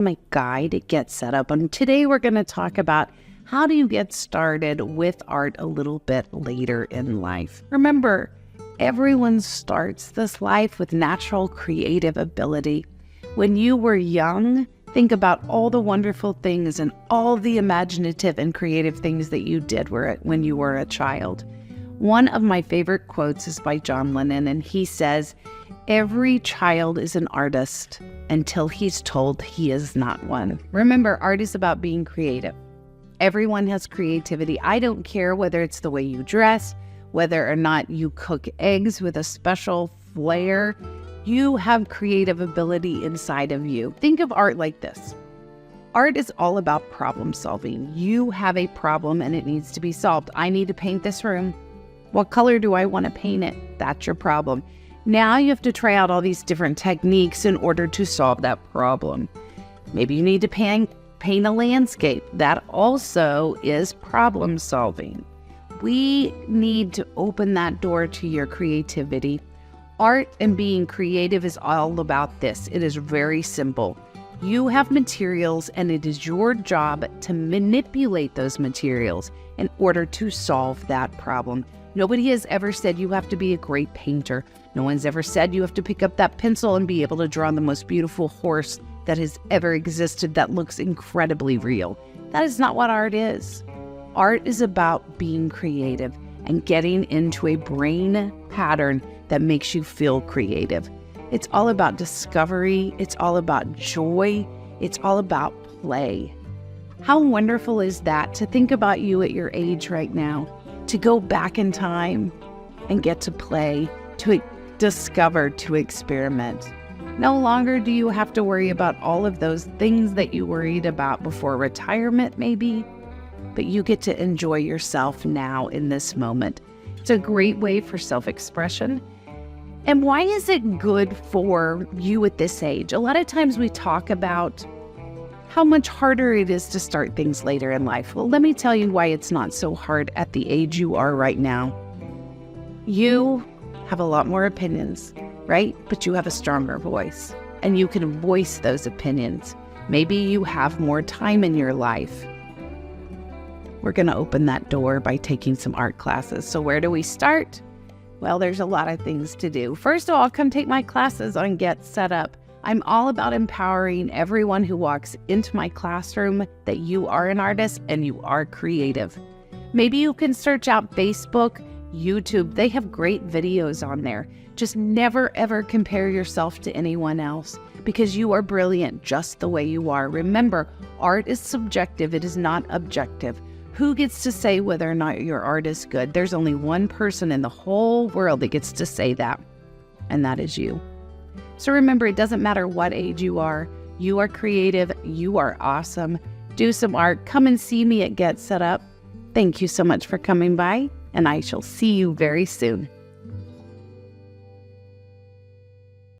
My guide to get set up, and today we're going to talk about how do you get started with art a little bit later in life. Remember, everyone starts this life with natural creative ability. When you were young, think about all the wonderful things and all the imaginative and creative things that you did when you were a child. One of my favorite quotes is by John Lennon, and he says, "Every child is an artist until he's told he is not one." Remember, art is about being creative. Everyone has creativity. I don't care whether it's the way you dress, whether or not you cook eggs with a special flair. You have creative ability inside of you. Think of art like this. Art is all about problem solving. You have a problem and it needs to be solved. I need to paint this room. What color do I want to paint it? That's your problem. Now you have to try out all these different techniques in order to solve that problem. Maybe you need to paint a landscape. That also is problem solving. We need to open that door to your creativity. Art and being creative is all about this. It is very simple. You have materials and it is your job to manipulate those materials in order to solve that problem. Nobody has ever said you have to be a great painter. No one's ever said you have to pick up that pencil and be able to draw the most beautiful horse that has ever existed that looks incredibly real. That is not what art is. Art is about being creative and getting into a brain pattern that makes you feel creative. It's all about discovery. It's all about joy. It's all about play. How wonderful is that to think about you at your age right now, to go back in time and get to play, to discover, to experiment. No longer do you have to worry about all of those things that you worried about before retirement maybe, but you get to enjoy yourself now in this moment. It's a great way for self-expression. And why is it good for you at this age? A lot of times we talk about how much harder it is to start things later in life. Well, let me tell you why it's not so hard at the age you are right now. You have a lot more opinions, right? But you have a stronger voice, and you can voice those opinions. Maybe you have more time in your life. We're going to open that door by taking some art classes. So where do we start? Well, there's a lot of things to do. First of all, come take my classes on Get Set Up. I'm all about empowering everyone who walks into my classroom that you are an artist and you are creative. Maybe you can search out Facebook, YouTube. They have great videos on there. Just never, ever compare yourself to anyone else because you are brilliant just the way you are. Remember, art is subjective. It is not objective. Who gets to say whether or not your art is good? There's only one person in the whole world that gets to say that, and that is you. So remember, it doesn't matter what age you are creative, you are awesome. Do some art. Come and see me at Get Set Up. Thank you so much for coming by, and I shall see you very soon.